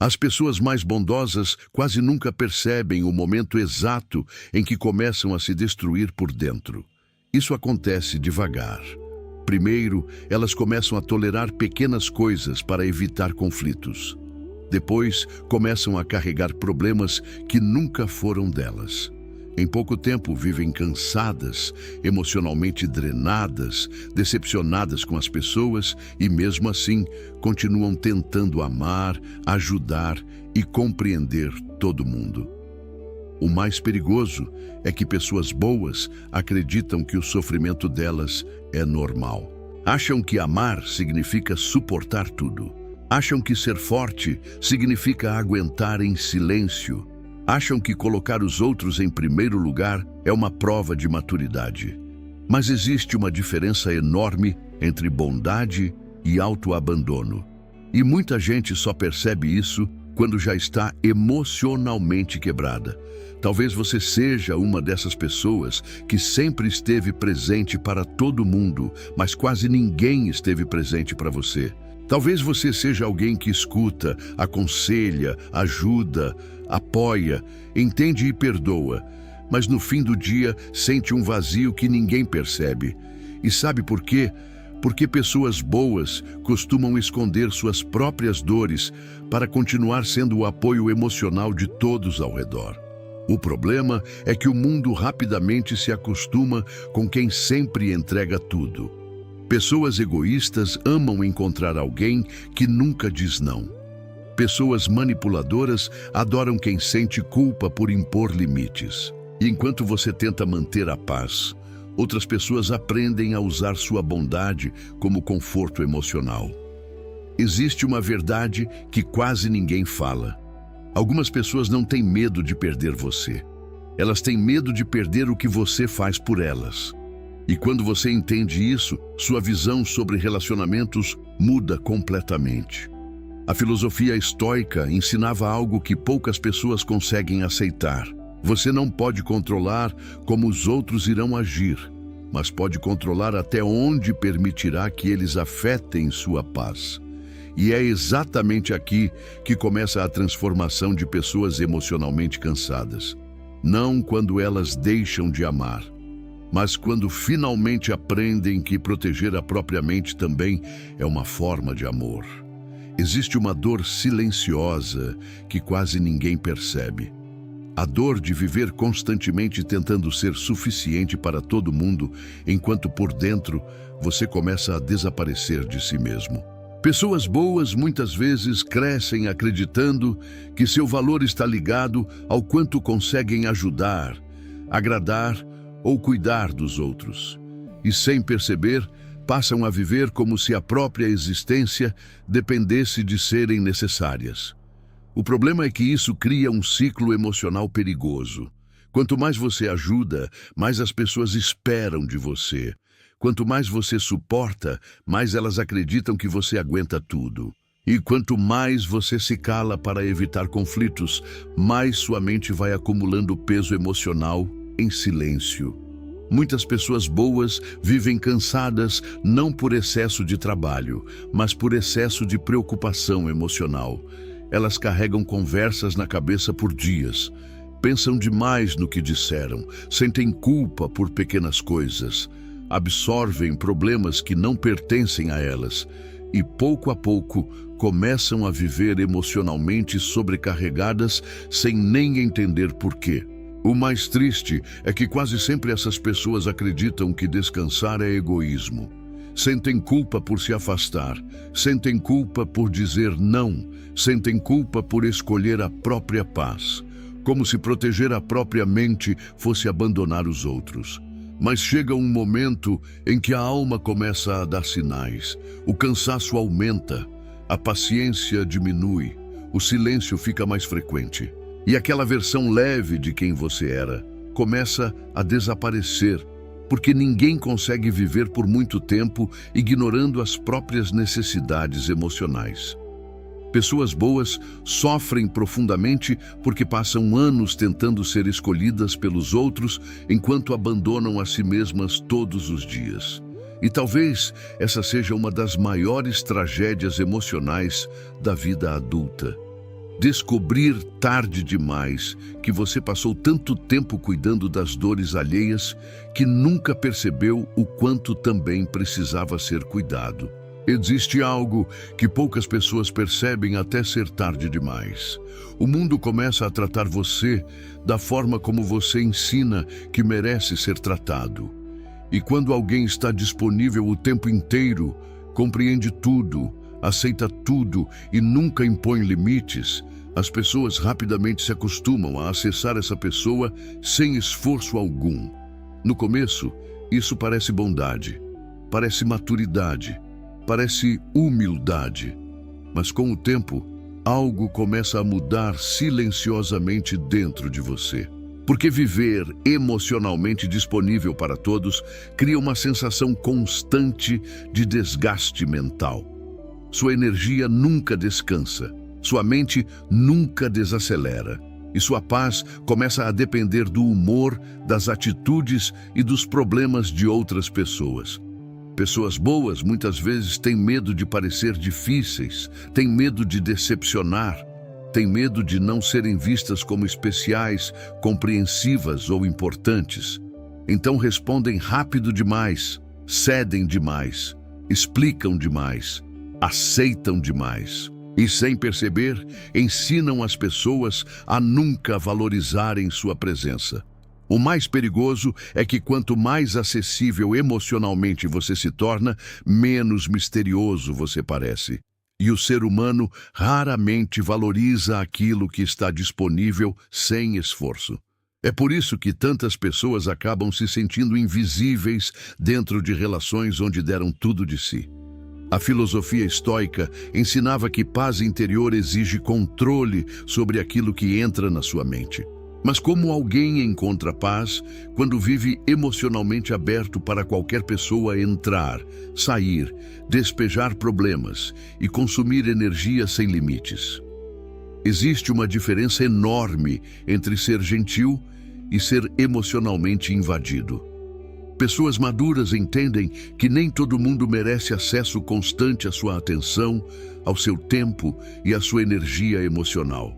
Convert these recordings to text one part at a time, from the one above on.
As pessoas mais bondosas quase nunca percebem o momento exato em que começam a se destruir por dentro. Isso acontece devagar. Primeiro, elas começam a tolerar pequenas coisas para evitar conflitos. Depois, começam a carregar problemas que nunca foram delas. Em pouco tempo, vivem cansadas, emocionalmente drenadas, decepcionadas com as pessoas e, mesmo assim, continuam tentando amar, ajudar e compreender todo mundo. O mais perigoso é que pessoas boas acreditam que o sofrimento delas é normal. Acham que amar significa suportar tudo. Acham que ser forte significa aguentar em silêncio. Acham que colocar os outros em primeiro lugar é uma prova de maturidade. Mas existe uma diferença enorme entre bondade e autoabandono. E muita gente só percebe isso quando já está emocionalmente quebrada. Talvez você seja uma dessas pessoas que sempre esteve presente para todo mundo, mas quase ninguém esteve presente para você. Talvez você seja alguém que escuta, aconselha, ajuda, apoia, entende e perdoa, mas no fim do dia sente um vazio que ninguém percebe. E sabe por quê? Porque pessoas boas costumam esconder suas próprias dores para continuar sendo o apoio emocional de todos ao redor. O problema é que o mundo rapidamente se acostuma com quem sempre entrega tudo. Pessoas egoístas amam encontrar alguém que nunca diz não. Pessoas manipuladoras adoram quem sente culpa por impor limites. E enquanto você tenta manter a paz, outras pessoas aprendem a usar sua bondade como conforto emocional. Existe uma verdade que quase ninguém fala. Algumas pessoas não têm medo de perder você. Elas têm medo de perder o que você faz por elas. E quando você entende isso, sua visão sobre relacionamentos muda completamente. A filosofia estoica ensinava algo que poucas pessoas conseguem aceitar. Você não pode controlar como os outros irão agir, mas pode controlar até onde permitirá que eles afetem sua paz. E é exatamente aqui que começa a transformação de pessoas emocionalmente cansadas. Não quando elas deixam de amar, mas quando finalmente aprendem que proteger a própria mente também é uma forma de amor. Existe uma dor silenciosa que quase ninguém percebe. A dor de viver constantemente tentando ser suficiente para todo mundo, enquanto por dentro você começa a desaparecer de si mesmo. Pessoas boas muitas vezes crescem acreditando que seu valor está ligado ao quanto conseguem ajudar, agradar ou cuidar dos outros. E sem perceber, passam a viver como se a própria existência dependesse de serem necessárias. O problema é que isso cria um ciclo emocional perigoso. Quanto mais você ajuda, mais as pessoas esperam de você. Quanto mais você suporta, mais elas acreditam que você aguenta tudo. E quanto mais você se cala para evitar conflitos, mais sua mente vai acumulando peso emocional em silêncio. Muitas pessoas boas vivem cansadas não por excesso de trabalho, mas por excesso de preocupação emocional. Elas carregam conversas na cabeça por dias, pensam demais no que disseram, sentem culpa por pequenas coisas, absorvem problemas que não pertencem a elas e, pouco a pouco, começam a viver emocionalmente sobrecarregadas sem nem entender por quê. O mais triste é que quase sempre essas pessoas acreditam que descansar é egoísmo. Sentem culpa por se afastar, sentem culpa por dizer não, sentem culpa por escolher a própria paz, como se proteger a própria mente fosse abandonar os outros. Mas chega um momento em que a alma começa a dar sinais, o cansaço aumenta, a paciência diminui, o silêncio fica mais frequente. E aquela versão leve de quem você era começa a desaparecer, porque ninguém consegue viver por muito tempo ignorando as próprias necessidades emocionais. Pessoas boas sofrem profundamente porque passam anos tentando ser escolhidas pelos outros enquanto abandonam a si mesmas todos os dias. E talvez essa seja uma das maiores tragédias emocionais da vida adulta. Descobrir tarde demais que você passou tanto tempo cuidando das dores alheias que nunca percebeu o quanto também precisava ser cuidado. Existe algo que poucas pessoas percebem até ser tarde demais. O mundo começa a tratar você da forma como você ensina que merece ser tratado. E quando alguém está disponível o tempo inteiro, compreende tudo, aceita tudo e nunca impõe limites, as pessoas rapidamente se acostumam a acessar essa pessoa sem esforço algum. No começo, isso parece bondade, parece maturidade, parece humildade. Mas com o tempo, algo começa a mudar silenciosamente dentro de você. Porque viver emocionalmente disponível para todos cria uma sensação constante de desgaste mental. Sua energia nunca descansa, sua mente nunca desacelera, e sua paz começa a depender do humor, das atitudes e dos problemas de outras pessoas. Pessoas boas muitas vezes têm medo de parecer difíceis, têm medo de decepcionar, têm medo de não serem vistas como especiais, compreensivas ou importantes. Então respondem rápido demais, cedem demais, explicam demais, aceitam demais. E, sem perceber, ensinam as pessoas a nunca valorizarem sua presença. O mais perigoso é que quanto mais acessível emocionalmente você se torna, menos misterioso você parece. E o ser humano raramente valoriza aquilo que está disponível sem esforço. É por isso que tantas pessoas acabam se sentindo invisíveis dentro de relações onde deram tudo de si. A filosofia estoica ensinava que paz interior exige controle sobre aquilo que entra na sua mente. Mas como alguém encontra paz quando vive emocionalmente aberto para qualquer pessoa entrar, sair, despejar problemas e consumir energia sem limites? Existe uma diferença enorme entre ser gentil e ser emocionalmente invadido. Pessoas maduras entendem que nem todo mundo merece acesso constante à sua atenção, ao seu tempo e à sua energia emocional.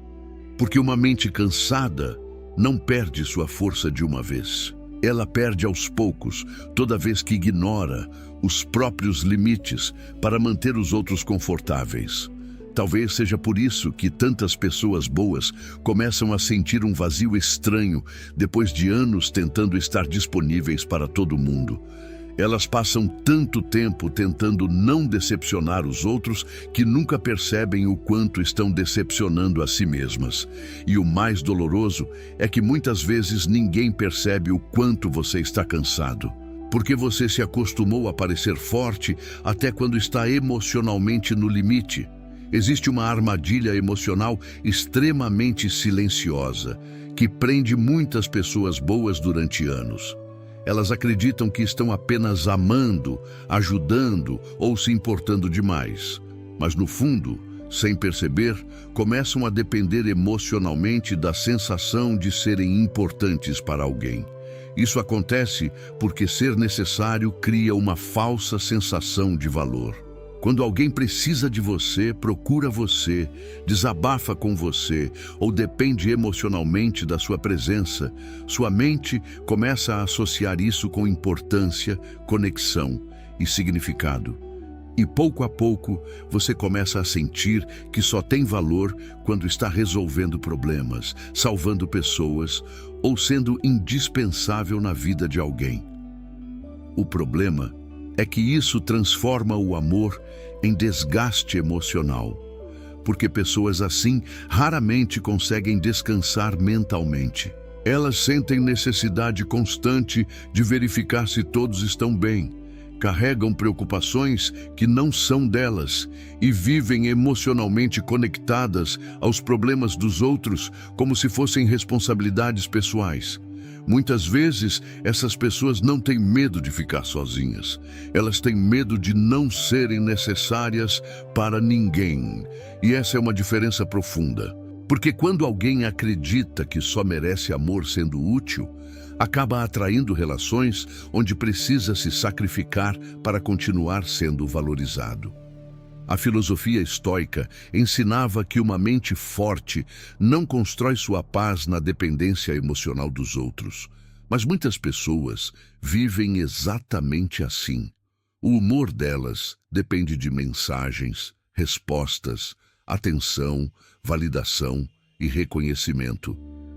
Porque uma mente cansada não perde sua força de uma vez. Ela perde aos poucos, toda vez que ignora os próprios limites para manter os outros confortáveis. Talvez seja por isso que tantas pessoas boas começam a sentir um vazio estranho depois de anos tentando estar disponíveis para todo mundo. Elas passam tanto tempo tentando não decepcionar os outros que nunca percebem o quanto estão decepcionando a si mesmas. E o mais doloroso é que muitas vezes ninguém percebe o quanto você está cansado. Porque você se acostumou a parecer forte até quando está emocionalmente no limite. Existe uma armadilha emocional extremamente silenciosa que prende muitas pessoas boas durante anos. Elas acreditam que estão apenas amando, ajudando ou se importando demais. Mas no fundo, sem perceber, começam a depender emocionalmente da sensação de serem importantes para alguém. Isso acontece porque ser necessário cria uma falsa sensação de valor. Quando alguém precisa de você, procura você, desabafa com você ou depende emocionalmente da sua presença, sua mente começa a associar isso com importância, conexão e significado. E pouco a pouco você começa a sentir que só tem valor quando está resolvendo problemas, salvando pessoas ou sendo indispensável na vida de alguém. O problema é que isso transforma o amor em desgaste emocional, porque pessoas assim raramente conseguem descansar mentalmente. Elas sentem necessidade constante de verificar se todos estão bem, carregam preocupações que não são delas e vivem emocionalmente conectadas aos problemas dos outros como se fossem responsabilidades pessoais. Muitas vezes, essas pessoas não têm medo de ficar sozinhas. Elas têm medo de não serem necessárias para ninguém. E essa é uma diferença profunda. Porque quando alguém acredita que só merece amor sendo útil, acaba atraindo relações onde precisa se sacrificar para continuar sendo valorizado. A filosofia estoica ensinava que uma mente forte não constrói sua paz na dependência emocional dos outros. Mas muitas pessoas vivem exatamente assim. O humor delas depende de mensagens, respostas, atenção, validação e reconhecimento.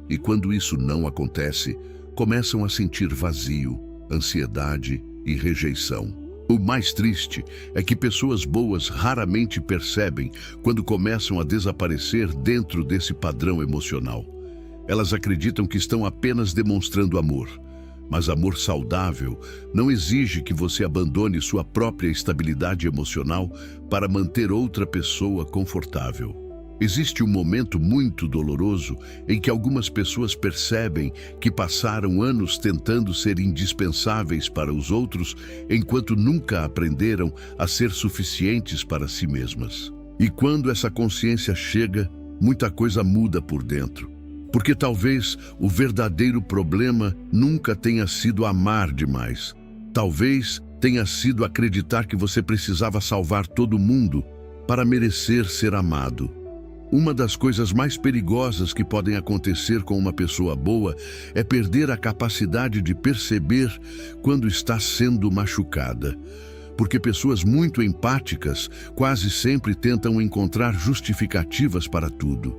E quando isso não acontece, começam a sentir vazio, ansiedade e rejeição. O mais triste é que pessoas boas raramente percebem quando começam a desaparecer dentro desse padrão emocional. Elas acreditam que estão apenas demonstrando amor, mas amor saudável não exige que você abandone sua própria estabilidade emocional para manter outra pessoa confortável. Existe um momento muito doloroso em que algumas pessoas percebem que passaram anos tentando ser indispensáveis para os outros, enquanto nunca aprenderam a ser suficientes para si mesmas. E quando essa consciência chega, muita coisa muda por dentro. Porque talvez o verdadeiro problema nunca tenha sido amar demais. Talvez tenha sido acreditar que você precisava salvar todo mundo para merecer ser amado. Uma das coisas mais perigosas que podem acontecer com uma pessoa boa é perder a capacidade de perceber quando está sendo machucada. Porque pessoas muito empáticas quase sempre tentam encontrar justificativas para tudo.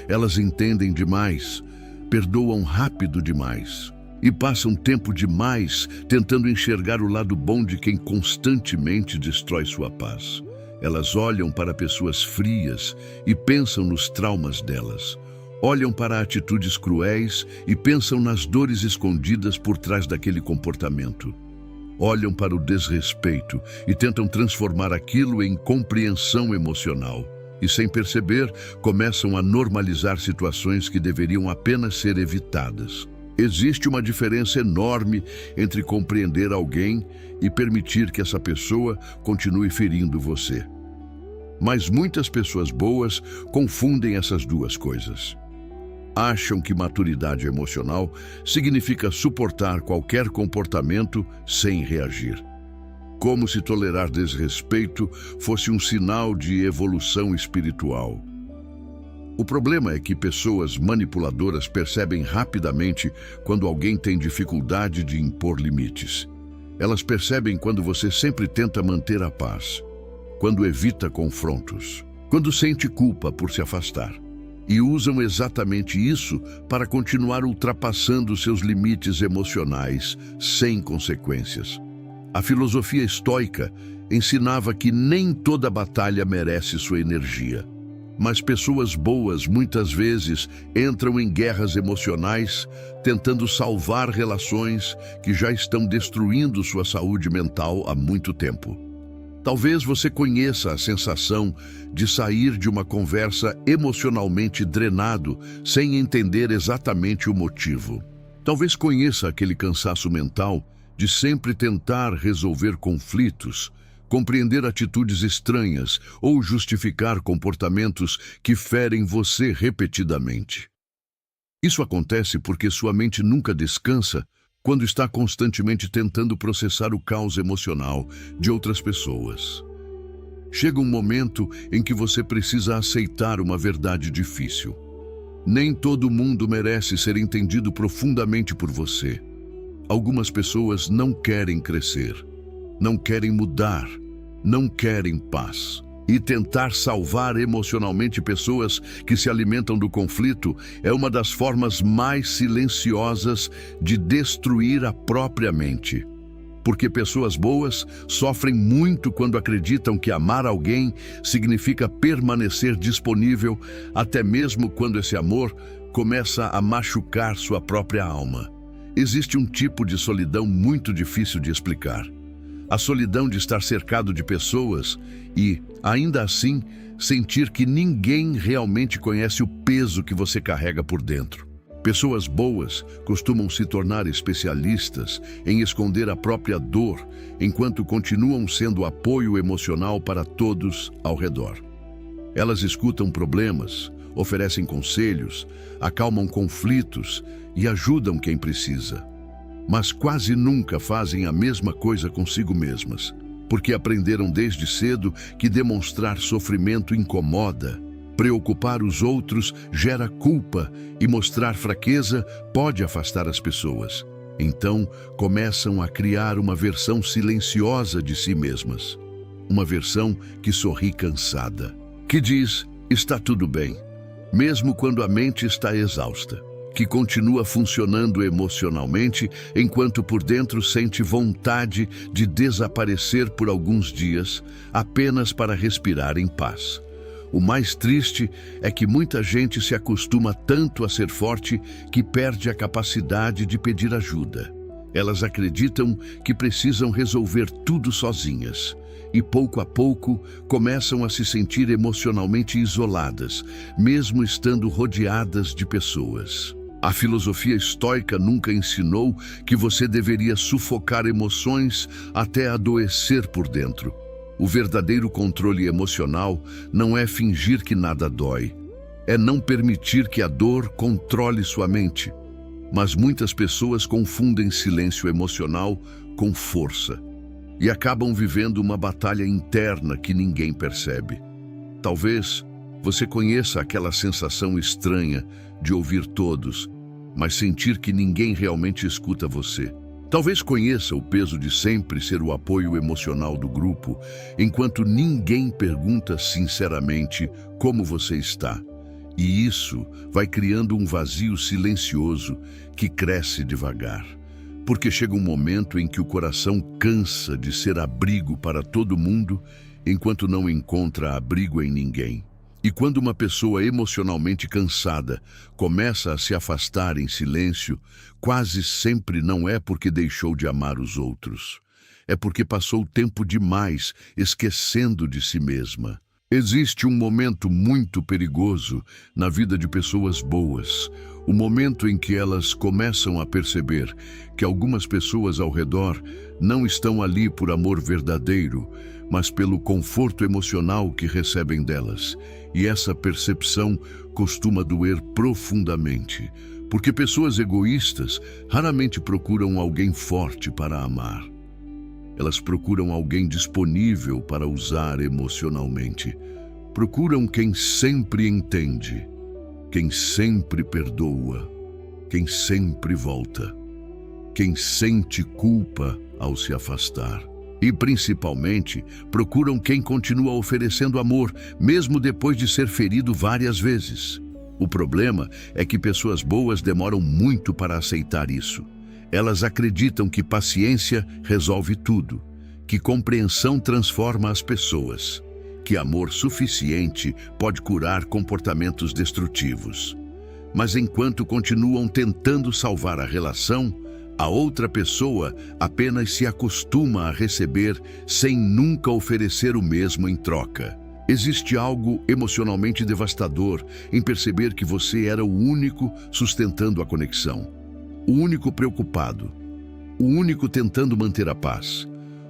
Elas entendem demais, perdoam rápido demais e passam tempo demais tentando enxergar o lado bom de quem constantemente destrói sua paz. Elas olham para pessoas frias e pensam nos traumas delas. Olham para atitudes cruéis e pensam nas dores escondidas por trás daquele comportamento. Olham para o desrespeito e tentam transformar aquilo em compreensão emocional. E, sem perceber, começam a normalizar situações que deveriam apenas ser evitadas. Existe uma diferença enorme entre compreender alguém e permitir que essa pessoa continue ferindo você. Mas muitas pessoas boas confundem essas duas coisas. Acham que maturidade emocional significa suportar qualquer comportamento sem reagir. Como se tolerar desrespeito fosse um sinal de evolução espiritual. O problema é que pessoas manipuladoras percebem rapidamente quando alguém tem dificuldade de impor limites. Elas percebem quando você sempre tenta manter a paz, quando evita confrontos, quando sente culpa por se afastar. E usam exatamente isso para continuar ultrapassando seus limites emocionais sem consequências. A filosofia estoica ensinava que nem toda batalha merece sua energia. Mas pessoas boas muitas vezes entram em guerras emocionais tentando salvar relações que já estão destruindo sua saúde mental há muito tempo. Talvez você conheça a sensação de sair de uma conversa emocionalmente drenado sem entender exatamente o motivo. Talvez conheça aquele cansaço mental de sempre tentar resolver conflitos, compreender atitudes estranhas ou justificar comportamentos que ferem você repetidamente. Isso acontece porque sua mente nunca descansa quando está constantemente tentando processar o caos emocional de outras pessoas. Chega um momento em que você precisa aceitar uma verdade difícil. Nem todo mundo merece ser entendido profundamente por você. Algumas pessoas não querem crescer, não querem mudar, não querem paz. E tentar salvar emocionalmente pessoas que se alimentam do conflito é uma das formas mais silenciosas de destruir a própria mente. Porque pessoas boas sofrem muito quando acreditam que amar alguém significa permanecer disponível, até mesmo quando esse amor começa a machucar sua própria alma. Existe um tipo de solidão muito difícil de explicar. A solidão de estar cercado de pessoas e, ainda assim, sentir que ninguém realmente conhece o peso que você carrega por dentro. Pessoas boas costumam se tornar especialistas em esconder a própria dor, enquanto continuam sendo apoio emocional para todos ao redor. Elas escutam problemas, oferecem conselhos, acalmam conflitos e ajudam quem precisa. Mas quase nunca fazem a mesma coisa consigo mesmas. porque aprenderam desde cedo que demonstrar sofrimento incomoda. Preocupar os outros gera culpa e mostrar fraqueza pode afastar as pessoas. Então, começam a criar uma versão silenciosa de si mesmas. Uma versão que sorri cansada, que diz, está tudo bem, mesmo quando a mente está exausta, que continua funcionando emocionalmente, enquanto por dentro sente vontade de desaparecer por alguns dias, apenas para respirar em paz. O mais triste é que muita gente se acostuma tanto a ser forte que perde a capacidade de pedir ajuda. Elas acreditam que precisam resolver tudo sozinhas e, pouco a pouco, começam a se sentir emocionalmente isoladas, mesmo estando rodeadas de pessoas. A filosofia estoica nunca ensinou que você deveria sufocar emoções até adoecer por dentro. O verdadeiro controle emocional não é fingir que nada dói, é não permitir que a dor controle sua mente. Mas muitas pessoas confundem silêncio emocional com força e acabam vivendo uma batalha interna que ninguém percebe. Talvez você conheça aquela sensação estranha de ouvir todos, mas sentir que ninguém realmente escuta você. Talvez conheça o peso de sempre ser o apoio emocional do grupo, enquanto ninguém pergunta sinceramente como você está. E isso vai criando um vazio silencioso que cresce devagar. Porque chega um momento em que o coração cansa de ser abrigo para todo mundo, enquanto não encontra abrigo em ninguém. E quando uma pessoa emocionalmente cansada começa a se afastar em silêncio, quase sempre não é porque deixou de amar os outros. É porque passou tempo demais esquecendo de si mesma. Existe um momento muito perigoso na vida de pessoas boas, o momento em que elas começam a perceber que algumas pessoas ao redor não estão ali por amor verdadeiro, mas pelo conforto emocional que recebem delas. E essa percepção costuma doer profundamente, porque pessoas egoístas raramente procuram alguém forte para amar. Elas procuram alguém disponível para usar emocionalmente. Procuram quem sempre entende, quem sempre perdoa, quem sempre volta, quem sente culpa ao se afastar. E, principalmente, procuram quem continua oferecendo amor, mesmo depois de ser ferido várias vezes. O problema é que pessoas boas demoram muito para aceitar isso. Elas acreditam que paciência resolve tudo, que compreensão transforma as pessoas, que amor suficiente pode curar comportamentos destrutivos. Mas enquanto continuam tentando salvar a relação, a outra pessoa apenas se acostuma a receber sem nunca oferecer o mesmo em troca. Existe algo emocionalmente devastador em perceber que você era o único sustentando a conexão, o único preocupado, o único tentando manter a paz,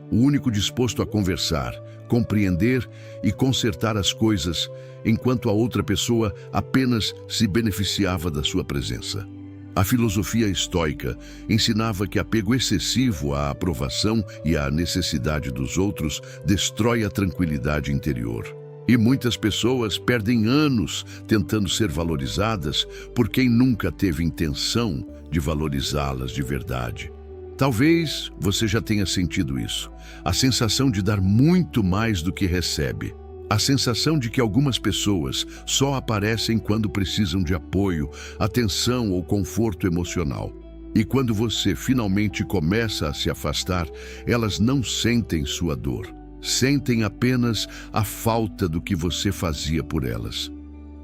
o único disposto a conversar, compreender e consertar as coisas, enquanto a outra pessoa apenas se beneficiava da sua presença. A filosofia estoica ensinava que apego excessivo à aprovação e à necessidade dos outros destrói a tranquilidade interior. E muitas pessoas perdem anos tentando ser valorizadas por quem nunca teve intenção de valorizá-las de verdade. Talvez você já tenha sentido isso, a sensação de dar muito mais do que recebe. A sensação de que algumas pessoas só aparecem quando precisam de apoio, atenção ou conforto emocional. E quando você finalmente começa a se afastar, elas não sentem sua dor. Sentem apenas a falta do que você fazia por elas.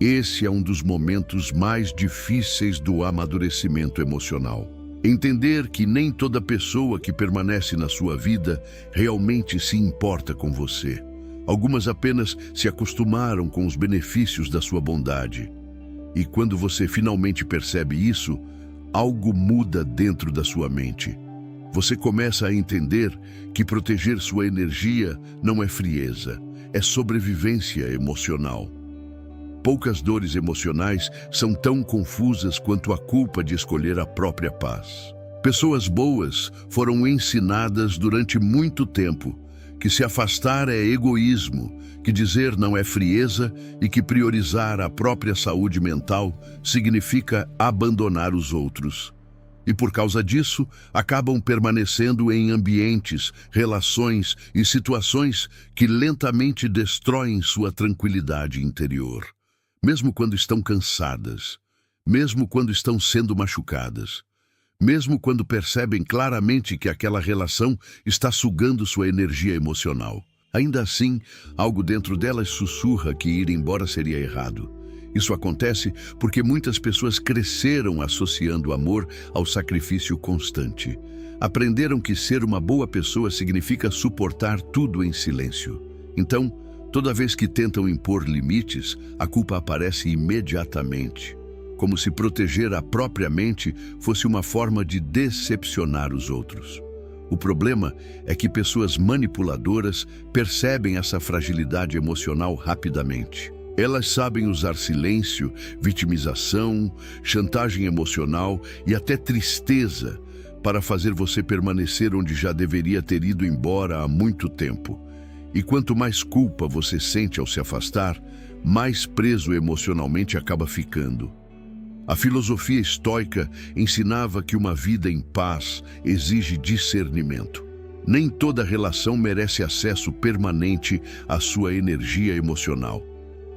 Esse é um dos momentos mais difíceis do amadurecimento emocional. Entender que nem toda pessoa que permanece na sua vida realmente se importa com você. Algumas apenas se acostumaram com os benefícios da sua bondade. E quando você finalmente percebe isso, algo muda dentro da sua mente. Você começa a entender que proteger sua energia não é frieza, é sobrevivência emocional. Poucas dores emocionais são tão confusas quanto a culpa de escolher a própria paz. Pessoas boas foram ensinadas durante muito tempo que se afastar é egoísmo, que dizer não é frieza e que priorizar a própria saúde mental significa abandonar os outros. E por causa disso, acabam permanecendo em ambientes, relações e situações que lentamente destroem sua tranquilidade interior. Mesmo quando estão cansadas, mesmo quando estão sendo machucadas, mesmo quando percebem claramente que aquela relação está sugando sua energia emocional. Ainda assim, algo dentro delas sussurra que ir embora seria errado. Isso acontece porque muitas pessoas cresceram associando amor ao sacrifício constante. Aprenderam que ser uma boa pessoa significa suportar tudo em silêncio. Então, toda vez que tentam impor limites, a culpa aparece imediatamente, como se proteger a própria mente fosse uma forma de decepcionar os outros. O problema é que pessoas manipuladoras percebem essa fragilidade emocional rapidamente. Elas sabem usar silêncio, vitimização, chantagem emocional e até tristeza para fazer você permanecer onde já deveria ter ido embora há muito tempo. E quanto mais culpa você sente ao se afastar, mais preso emocionalmente acaba ficando. A filosofia estoica ensinava que uma vida em paz exige discernimento. Nem toda relação merece acesso permanente à sua energia emocional.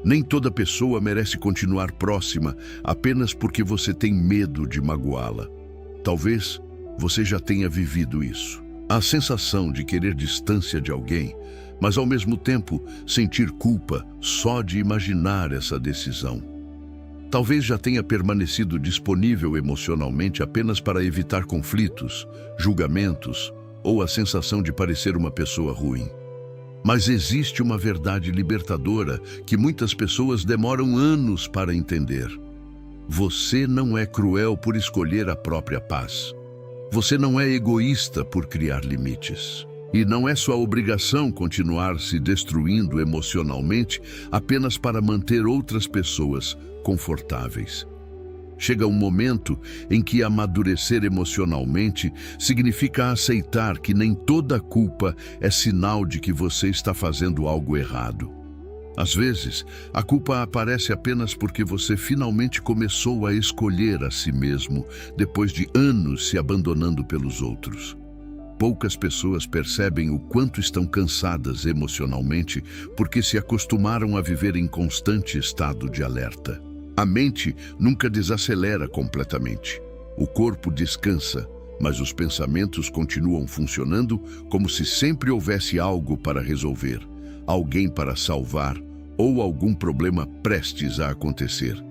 Nem toda pessoa merece continuar próxima apenas porque você tem medo de magoá-la. Talvez você já tenha vivido isso. A sensação de querer distância de alguém, mas ao mesmo tempo sentir culpa só de imaginar essa decisão. Talvez já tenha permanecido disponível emocionalmente apenas para evitar conflitos, julgamentos ou a sensação de parecer uma pessoa ruim. Mas existe uma verdade libertadora que muitas pessoas demoram anos para entender. Você não é cruel por escolher a própria paz. Você não é egoísta por criar limites. E não é sua obrigação continuar se destruindo emocionalmente apenas para manter outras pessoas confortáveis. Chega um momento em que amadurecer emocionalmente significa aceitar que nem toda culpa é sinal de que você está fazendo algo errado. Às vezes, a culpa aparece apenas porque você finalmente começou a escolher a si mesmo depois de anos se abandonando pelos outros. Poucas pessoas percebem o quanto estão cansadas emocionalmente porque se acostumaram a viver em constante estado de alerta. A mente nunca desacelera completamente. O corpo descansa, mas os pensamentos continuam funcionando como se sempre houvesse algo para resolver, alguém para salvar ou algum problema prestes a acontecer.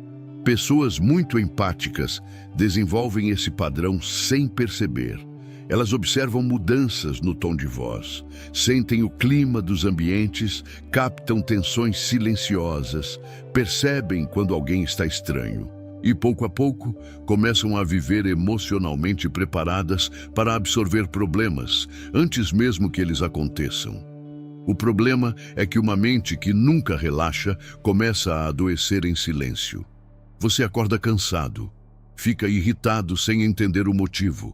Pessoas muito empáticas desenvolvem esse padrão sem perceber. Elas observam mudanças no tom de voz, sentem o clima dos ambientes, captam tensões silenciosas, percebem quando alguém está estranho. E pouco a pouco, começam a viver emocionalmente preparadas para absorver problemas, antes mesmo que eles aconteçam. O problema é que uma mente que nunca relaxa começa a adoecer em silêncio. Você acorda cansado, fica irritado sem entender o motivo.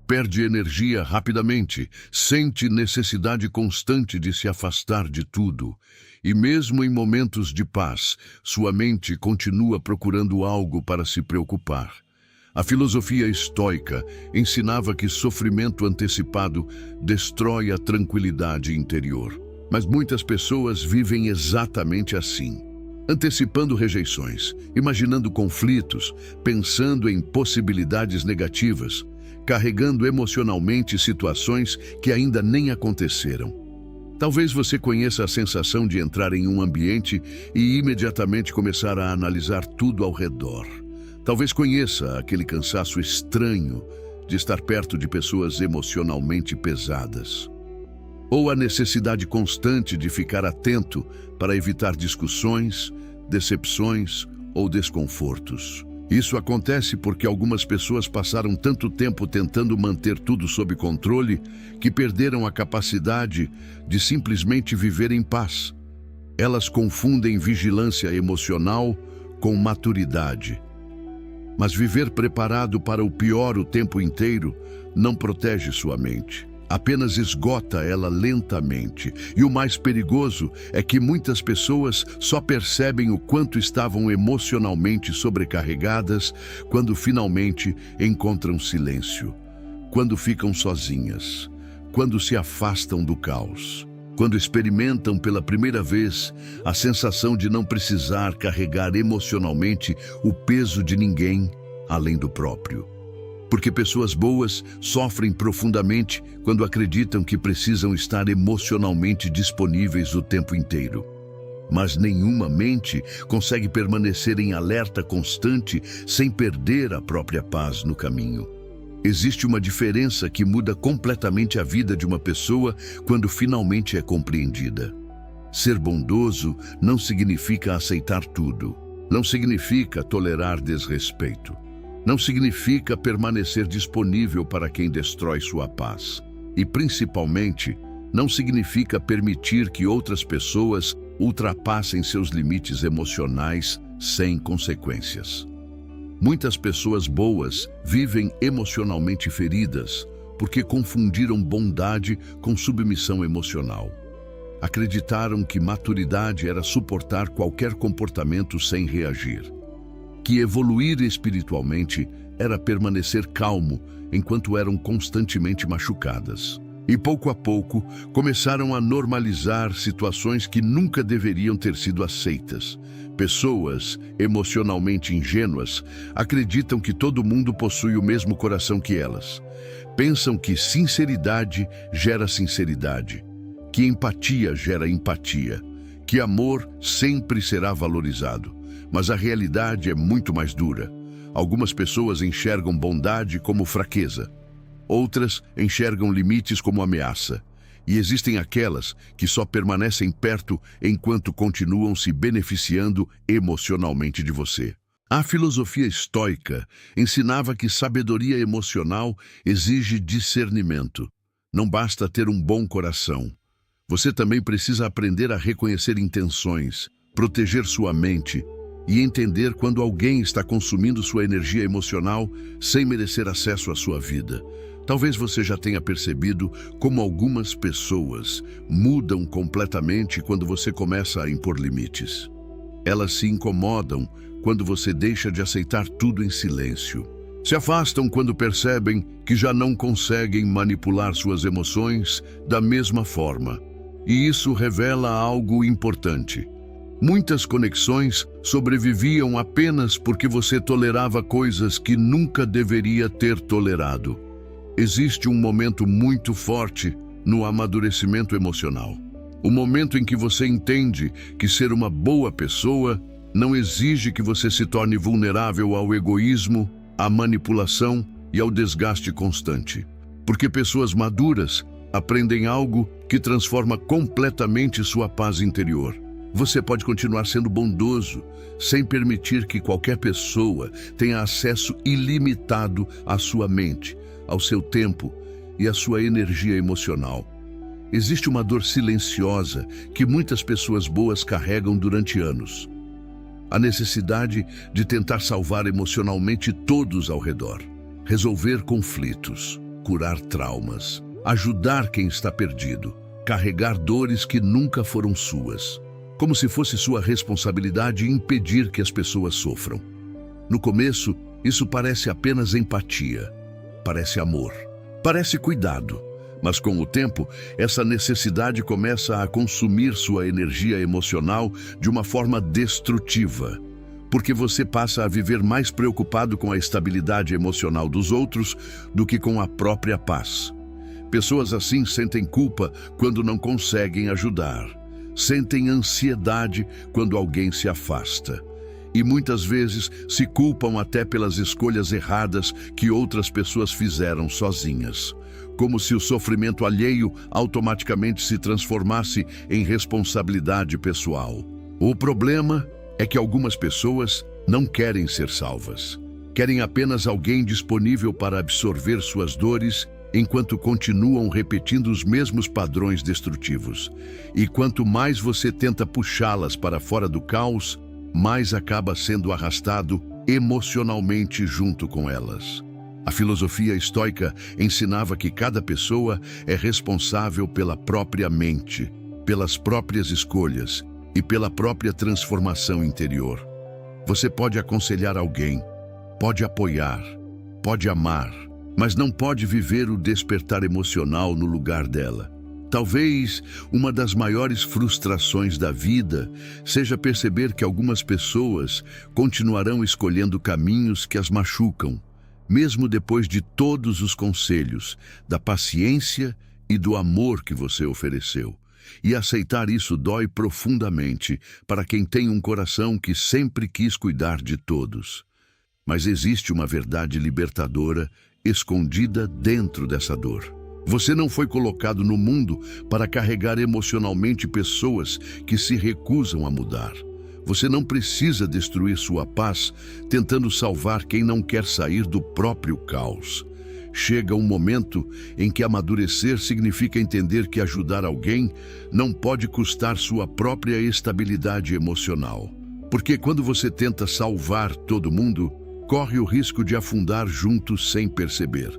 Perde energia rapidamente, sente necessidade constante de se afastar de tudo. E mesmo em momentos de paz, sua mente continua procurando algo para se preocupar. A filosofia estoica ensinava que sofrimento antecipado destrói a tranquilidade interior. Mas muitas pessoas vivem exatamente assim. Antecipando rejeições, imaginando conflitos, pensando em possibilidades negativas, carregando emocionalmente situações que ainda nem aconteceram. Talvez você conheça a sensação de entrar em um ambiente e imediatamente começar a analisar tudo ao redor. Talvez conheça aquele cansaço estranho de estar perto de pessoas emocionalmente pesadas. Ou a necessidade constante de ficar atento para evitar discussões, decepções ou desconfortos. Isso acontece porque algumas pessoas passaram tanto tempo tentando manter tudo sob controle que perderam a capacidade de simplesmente viver em paz. Elas confundem vigilância emocional com maturidade. Mas viver preparado para o pior o tempo inteiro não protege sua mente. apenas esgota ela lentamente. E o mais perigoso é que muitas pessoas só percebem o quanto estavam emocionalmente sobrecarregadas quando finalmente encontram silêncio, quando ficam sozinhas, quando se afastam do caos, quando experimentam pela primeira vez a sensação de não precisar carregar emocionalmente o peso de ninguém além do próprio. Porque pessoas boas sofrem profundamente quando acreditam que precisam estar emocionalmente disponíveis o tempo inteiro. Mas nenhuma mente consegue permanecer em alerta constante sem perder a própria paz no caminho. Existe uma diferença que muda completamente a vida de uma pessoa quando finalmente é compreendida. Ser bondoso não significa aceitar tudo. Não significa tolerar desrespeito. Não significa permanecer disponível para quem destrói sua paz. E, principalmente, não significa permitir que outras pessoas ultrapassem seus limites emocionais sem consequências. Muitas pessoas boas vivem emocionalmente feridas porque confundiram bondade com submissão emocional. Acreditaram que maturidade era suportar qualquer comportamento sem reagir. Que evoluir espiritualmente era permanecer calmo enquanto eram constantemente machucadas. E pouco a pouco começaram a normalizar situações que nunca deveriam ter sido aceitas. Pessoas emocionalmente ingênuas acreditam que todo mundo possui o mesmo coração que elas. Pensam que sinceridade gera sinceridade, que empatia gera empatia, que amor sempre será valorizado. Mas a realidade é muito mais dura. Algumas pessoas enxergam bondade como fraqueza. Outras enxergam limites como ameaça. E existem aquelas que só permanecem perto enquanto continuam se beneficiando emocionalmente de você. A filosofia estoica ensinava que sabedoria emocional exige discernimento. Não basta ter um bom coração. Você também precisa aprender a reconhecer intenções, proteger sua mente e entender quando alguém está consumindo sua energia emocional sem merecer acesso à sua vida. Talvez você já tenha percebido como algumas pessoas mudam completamente quando você começa a impor limites. Elas se incomodam quando você deixa de aceitar tudo em silêncio. Se afastam quando percebem que já não conseguem manipular suas emoções da mesma forma. E isso revela algo importante. Muitas conexões sobreviviam apenas porque você tolerava coisas que nunca deveria ter tolerado. Existe um momento muito forte no amadurecimento emocional. O momento em que você entende que ser uma boa pessoa não exige que você se torne vulnerável ao egoísmo, à manipulação e ao desgaste constante. Porque pessoas maduras aprendem algo que transforma completamente sua paz interior. Você pode continuar sendo bondoso, sem permitir que qualquer pessoa tenha acesso ilimitado à sua mente, ao seu tempo e à sua energia emocional. Existe uma dor silenciosa que muitas pessoas boas carregam durante anos. A necessidade de tentar salvar emocionalmente todos ao redor, resolver conflitos, curar traumas, ajudar quem está perdido, carregar dores que nunca foram suas. Como se fosse sua responsabilidade impedir que as pessoas sofram. No começo, isso parece apenas empatia, parece amor, parece cuidado, mas com o tempo, essa necessidade começa a consumir sua energia emocional de uma forma destrutiva, porque você passa a viver mais preocupado com a estabilidade emocional dos outros do que com a própria paz. Pessoas assim sentem culpa quando não conseguem ajudar. Sentem ansiedade quando alguém se afasta. E muitas vezes se culpam até pelas escolhas erradas que outras pessoas fizeram sozinhas. Como se o sofrimento alheio automaticamente se transformasse em responsabilidade pessoal. O problema é que algumas pessoas não querem ser salvas. Querem apenas alguém disponível para absorver suas dores enquanto continuam repetindo os mesmos padrões destrutivos. E quanto mais você tenta puxá-las para fora do caos, mais acaba sendo arrastado emocionalmente junto com elas. A filosofia estoica ensinava que cada pessoa é responsável pela própria mente, pelas próprias escolhas e pela própria transformação interior. Você pode aconselhar alguém, pode apoiar, pode amar, mas não pode viver o despertar emocional no lugar dela. Talvez uma das maiores frustrações da vida seja perceber que algumas pessoas continuarão escolhendo caminhos que as machucam, mesmo depois de todos os conselhos, da paciência e do amor que você ofereceu. E aceitar isso dói profundamente para quem tem um coração que sempre quis cuidar de todos. Mas existe uma verdade libertadora escondida dentro dessa dor. Você não foi colocado no mundo para carregar emocionalmente pessoas que se recusam a mudar. Você não precisa destruir sua paz tentando salvar quem não quer sair do próprio caos. Chega um momento em que amadurecer significa entender que ajudar alguém não pode custar sua própria estabilidade emocional. Porque quando você tenta salvar todo mundo, corre o risco de afundar junto sem perceber.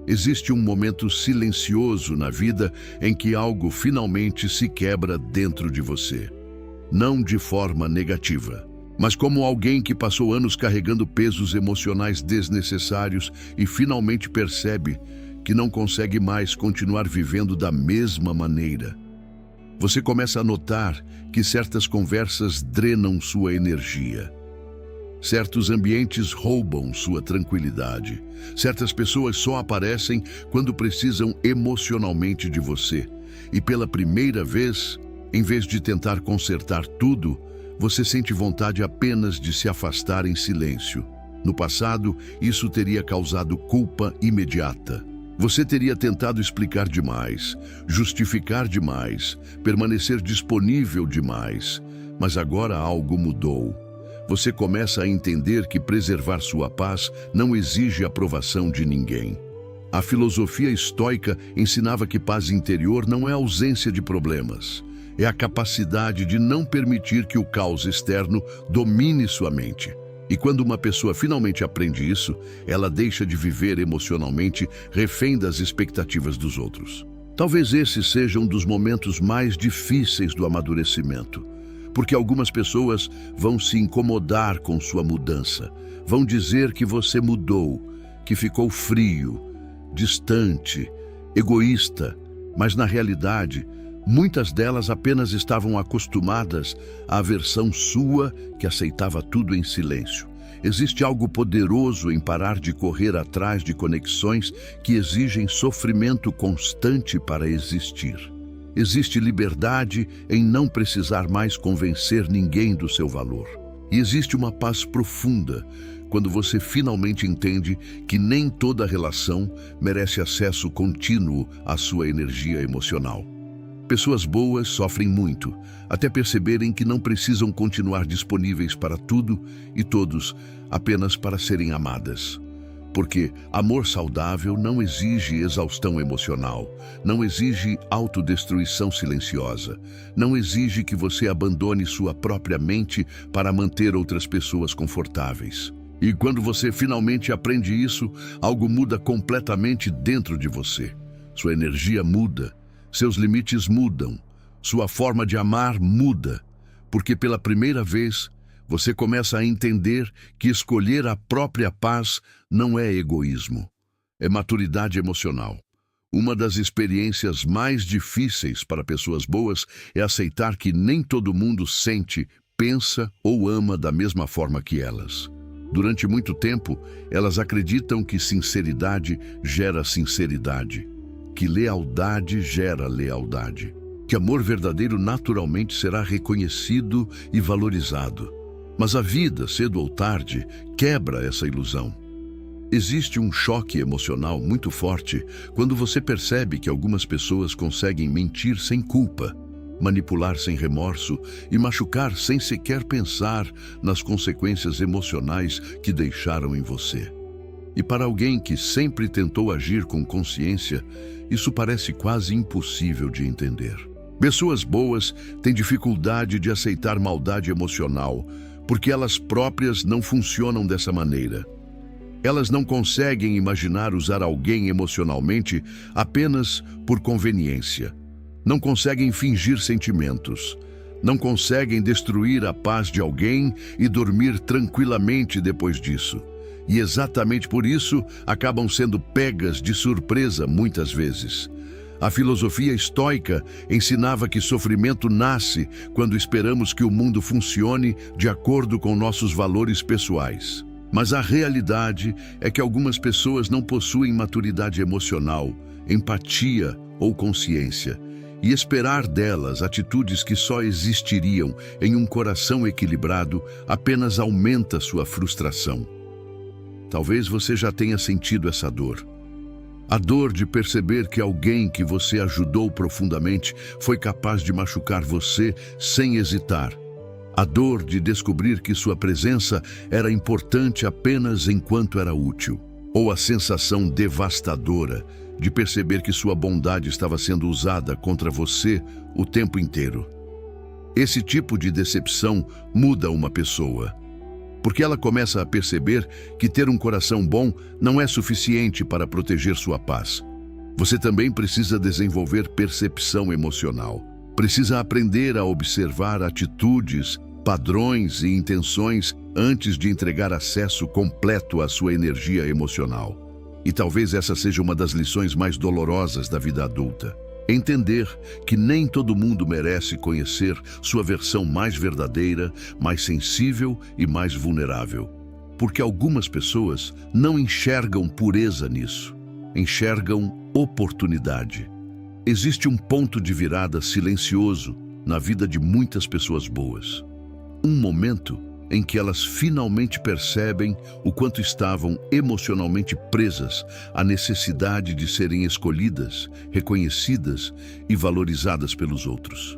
Existe um momento silencioso na vida em que algo finalmente se quebra dentro de você. Não de forma negativa, mas como alguém que passou anos carregando pesos emocionais desnecessários e finalmente percebe que não consegue mais continuar vivendo da mesma maneira. Você começa a notar que certas conversas drenam sua energia. Certos ambientes roubam sua tranquilidade. Certas pessoas só aparecem quando precisam emocionalmente de você. E pela primeira vez, em vez de tentar consertar tudo, você sente vontade apenas de se afastar em silêncio. No passado, isso teria causado culpa imediata. Você teria tentado explicar demais, justificar demais, permanecer disponível demais. Mas agora algo mudou. Você começa a entender que preservar sua paz não exige aprovação de ninguém. A filosofia estoica ensinava que paz interior não é ausência de problemas. É a capacidade de não permitir que o caos externo domine sua mente. E quando uma pessoa finalmente aprende isso, ela deixa de viver emocionalmente refém das expectativas dos outros. Talvez esse seja um dos momentos mais difíceis do amadurecimento. Porque algumas pessoas vão se incomodar com sua mudança. Vão dizer que você mudou, que ficou frio, distante, egoísta. Mas na realidade, muitas delas apenas estavam acostumadas à versão sua que aceitava tudo em silêncio. Existe algo poderoso em parar de correr atrás de conexões que exigem sofrimento constante para existir. Existe liberdade em não precisar mais convencer ninguém do seu valor. E existe uma paz profunda quando você finalmente entende que nem toda relação merece acesso contínuo à sua energia emocional. Pessoas boas sofrem muito, até perceberem que não precisam continuar disponíveis para tudo e todos apenas para serem amadas. Porque amor saudável não exige exaustão emocional, não exige autodestruição silenciosa, não exige que você abandone sua própria mente para manter outras pessoas confortáveis. E quando você finalmente aprende isso, algo muda completamente dentro de você. Sua energia muda, seus limites mudam, sua forma de amar muda, porque pela primeira vez você começa a entender que escolher a própria paz não é egoísmo, é maturidade emocional. Uma das experiências mais difíceis para pessoas boas é aceitar que nem todo mundo sente, pensa ou ama da mesma forma que elas. Durante muito tempo, elas acreditam que sinceridade gera sinceridade, que lealdade gera lealdade, que amor verdadeiro naturalmente será reconhecido e valorizado. Mas a vida, cedo ou tarde, quebra essa ilusão. Existe um choque emocional muito forte quando você percebe que algumas pessoas conseguem mentir sem culpa, manipular sem remorso e machucar sem sequer pensar nas consequências emocionais que deixaram em você. E para alguém que sempre tentou agir com consciência, isso parece quase impossível de entender. Pessoas boas têm dificuldade de aceitar maldade emocional, porque elas próprias não funcionam dessa maneira. Elas não conseguem imaginar usar alguém emocionalmente apenas por conveniência. Não conseguem fingir sentimentos. Não conseguem destruir a paz de alguém e dormir tranquilamente depois disso. E exatamente por isso acabam sendo pegas de surpresa muitas vezes. A filosofia estoica ensinava que sofrimento nasce quando esperamos que o mundo funcione de acordo com nossos valores pessoais. Mas a realidade é que algumas pessoas não possuem maturidade emocional, empatia ou consciência. E esperar delas atitudes que só existiriam em um coração equilibrado apenas aumenta sua frustração. Talvez você já tenha sentido essa dor. A dor de perceber que alguém que você ajudou profundamente foi capaz de machucar você sem hesitar. A dor de descobrir que sua presença era importante apenas enquanto era útil. Ou a sensação devastadora de perceber que sua bondade estava sendo usada contra você o tempo inteiro. Esse tipo de decepção muda uma pessoa, porque ela começa a perceber que ter um coração bom não é suficiente para proteger sua paz. Você também precisa desenvolver percepção emocional. Precisa aprender a observar atitudes, padrões e intenções antes de entregar acesso completo à sua energia emocional. E talvez essa seja uma das lições mais dolorosas da vida adulta. Entender que nem todo mundo merece conhecer sua versão mais verdadeira, mais sensível e mais vulnerável. Porque algumas pessoas não enxergam pureza nisso, enxergam oportunidade. Existe um ponto de virada silencioso na vida de muitas pessoas boas. Um momento em que elas finalmente percebem o quanto estavam emocionalmente presas à necessidade de serem escolhidas, reconhecidas e valorizadas pelos outros.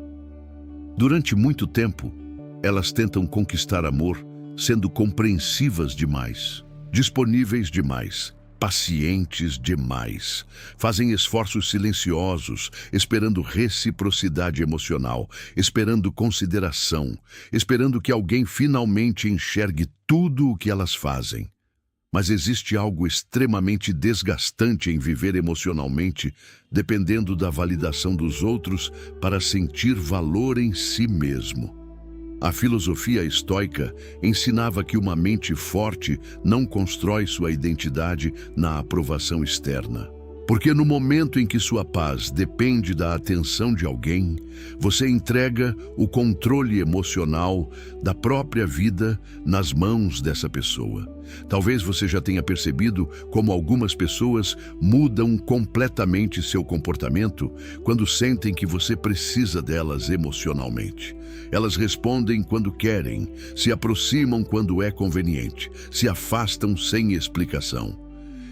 Durante muito tempo, elas tentam conquistar amor, sendo compreensivas demais, disponíveis demais, pacientes demais. Fazem esforços silenciosos, esperando reciprocidade emocional, esperando consideração, esperando que alguém finalmente enxergue tudo o que elas fazem. Mas existe algo extremamente desgastante em viver emocionalmente, dependendo da validação dos outros para sentir valor em si mesmo. A filosofia estoica ensinava que uma mente forte não constrói sua identidade na aprovação externa. Porque no momento em que sua paz depende da atenção de alguém, você entrega o controle emocional da própria vida nas mãos dessa pessoa. Talvez você já tenha percebido como algumas pessoas mudam completamente seu comportamento quando sentem que você precisa delas emocionalmente. Elas respondem quando querem, se aproximam quando é conveniente, se afastam sem explicação.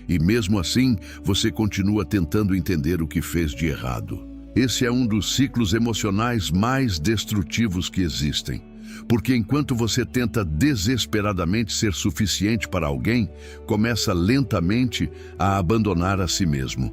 E mesmo assim, você continua tentando entender o que fez de errado. Esse é um dos ciclos emocionais mais destrutivos que existem. Porque enquanto você tenta desesperadamente ser suficiente para alguém, começa lentamente a abandonar a si mesmo.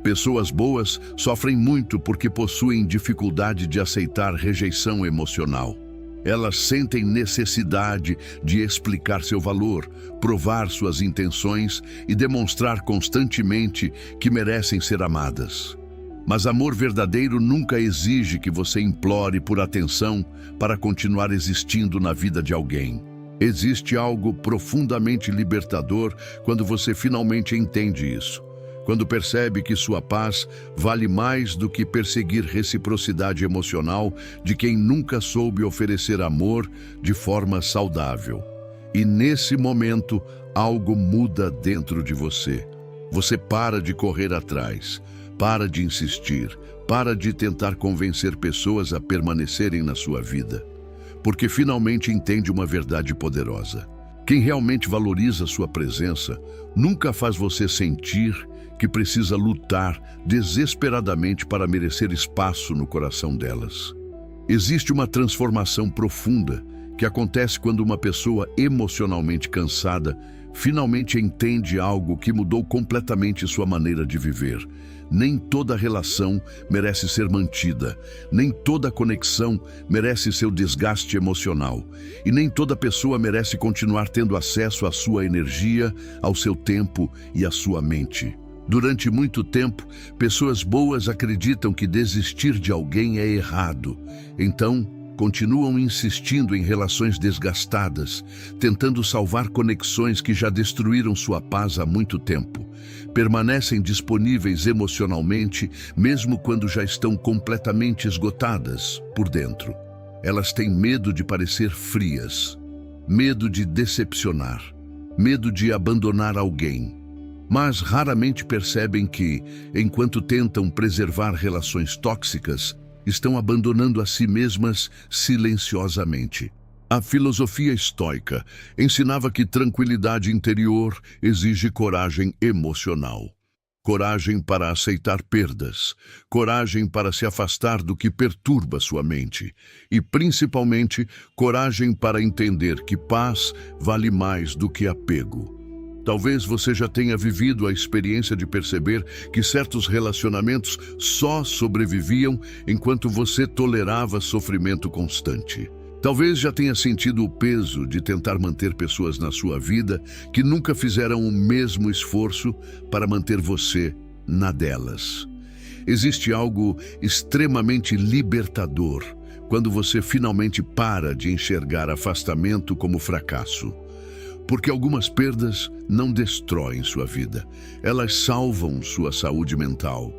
Pessoas boas sofrem muito porque possuem dificuldade de aceitar rejeição emocional. Elas sentem necessidade de explicar seu valor, provar suas intenções e demonstrar constantemente que merecem ser amadas. Mas amor verdadeiro nunca exige que você implore por atenção para continuar existindo na vida de alguém. Existe algo profundamente libertador quando você finalmente entende isso. Quando percebe que sua paz vale mais do que perseguir reciprocidade emocional de quem nunca soube oferecer amor de forma saudável. E nesse momento, algo muda dentro de você. Você para de correr atrás, para de insistir, para de tentar convencer pessoas a permanecerem na sua vida. Porque finalmente entende uma verdade poderosa. Quem realmente valoriza sua presença nunca faz você sentir que precisa lutar desesperadamente para merecer espaço no coração delas. Existe uma transformação profunda que acontece quando uma pessoa emocionalmente cansada finalmente entende algo que mudou completamente sua maneira de viver. nem toda relação merece ser mantida, nem toda conexão merece seu desgaste emocional, e nem toda pessoa merece continuar tendo acesso à sua energia, ao seu tempo e à sua mente. Durante muito tempo, pessoas boas acreditam que desistir de alguém é errado. Então, continuam insistindo em relações desgastadas, tentando salvar conexões que já destruíram sua paz há muito tempo. Permanecem disponíveis emocionalmente, mesmo quando já estão completamente esgotadas por dentro. Elas têm medo de parecer frias, medo de decepcionar, medo de abandonar alguém. Mas raramente percebem que, enquanto tentam preservar relações tóxicas, estão abandonando a si mesmas silenciosamente. A filosofia estoica ensinava que tranquilidade interior exige coragem emocional. Coragem para aceitar perdas, coragem para se afastar do que perturba sua mente e, principalmente, coragem para entender que paz vale mais do que apego. Talvez você já tenha vivido a experiência de perceber que certos relacionamentos só sobreviviam enquanto você tolerava sofrimento constante. Talvez já tenha sentido o peso de tentar manter pessoas na sua vida que nunca fizeram o mesmo esforço para manter você na delas. Existe algo extremamente libertador quando você finalmente para de enxergar afastamento como fracasso. Porque algumas perdas não destroem sua vida, elas salvam sua saúde mental.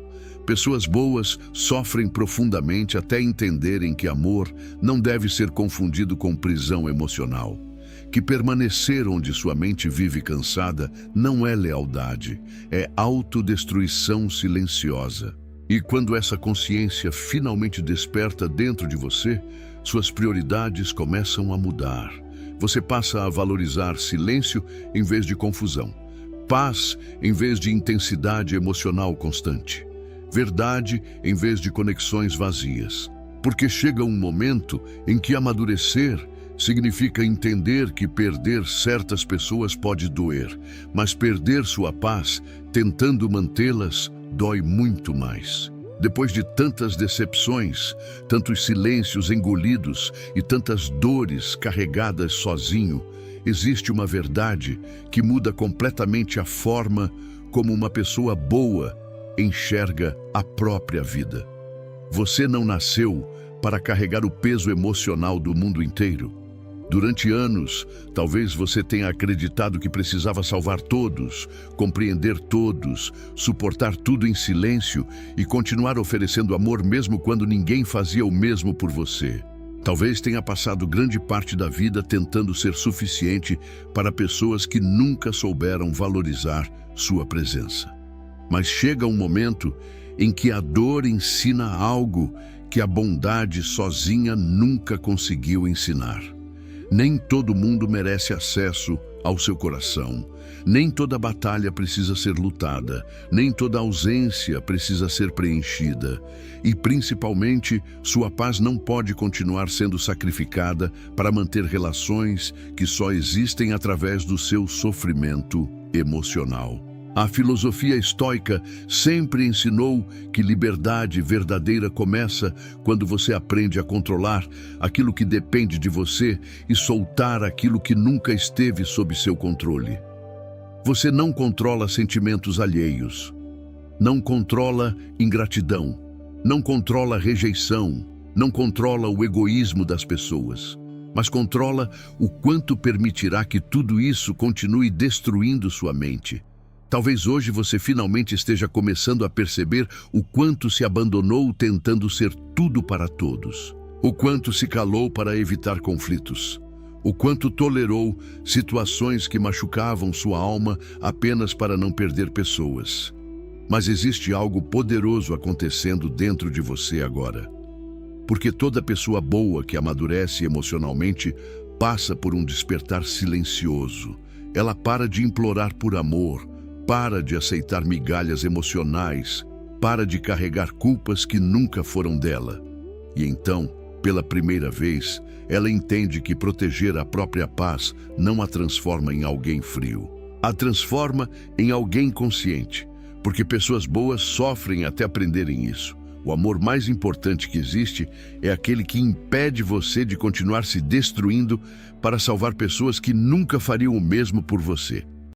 Pessoas boas sofrem profundamente até entenderem que amor não deve ser confundido com prisão emocional. Que permanecer onde sua mente vive cansada não é lealdade, é autodestruição silenciosa. E quando essa consciência finalmente desperta dentro de você, suas prioridades começam a mudar. Você passa a valorizar silêncio em vez de confusão, paz em vez de intensidade emocional constante, verdade em vez de conexões vazias. Porque chega um momento em que amadurecer significa entender que perder certas pessoas pode doer, mas perder sua paz, tentando mantê-las, dói muito mais. Depois de tantas decepções, tantos silêncios engolidos e tantas dores carregadas sozinho, existe uma verdade que muda completamente a forma como uma pessoa boa enxerga a própria vida. Você não nasceu para carregar o peso emocional do mundo inteiro. Durante anos, talvez você tenha acreditado que precisava salvar todos, compreender todos, suportar tudo em silêncio e continuar oferecendo amor mesmo quando ninguém fazia o mesmo por você. Talvez tenha passado grande parte da vida tentando ser suficiente para pessoas que nunca souberam valorizar sua presença. Mas chega um momento em que a dor ensina algo que a bondade sozinha nunca conseguiu ensinar. Nem todo mundo merece acesso ao seu coração. Nem toda batalha precisa ser lutada. Nem toda ausência precisa ser preenchida. E, principalmente, sua paz não pode continuar sendo sacrificada para manter relações que só existem através do seu sofrimento emocional. A filosofia estoica sempre ensinou que liberdade verdadeira começa quando você aprende a controlar aquilo que depende de você e soltar aquilo que nunca esteve sob seu controle. Você não controla sentimentos alheios, não controla ingratidão, não controla rejeição, não controla o egoísmo das pessoas, mas controla o quanto permitirá que tudo isso continue destruindo sua mente. Talvez hoje você finalmente esteja começando a perceber o quanto se abandonou tentando ser tudo para todos, o quanto se calou para evitar conflitos, o quanto tolerou situações que machucavam sua alma apenas para não perder pessoas. Mas existe algo poderoso acontecendo dentro de você agora. Porque toda pessoa boa que amadurece emocionalmente passa por um despertar silencioso. Ela para de implorar por amor, para de aceitar migalhas emocionais, para de carregar culpas que nunca foram dela. E então, pela primeira vez, ela entende que proteger a própria paz não a transforma em alguém frio. A transforma em alguém consciente, porque pessoas boas sofrem até aprenderem isso. O amor mais importante que existe é aquele que impede você de continuar se destruindo para salvar pessoas que nunca fariam o mesmo por você.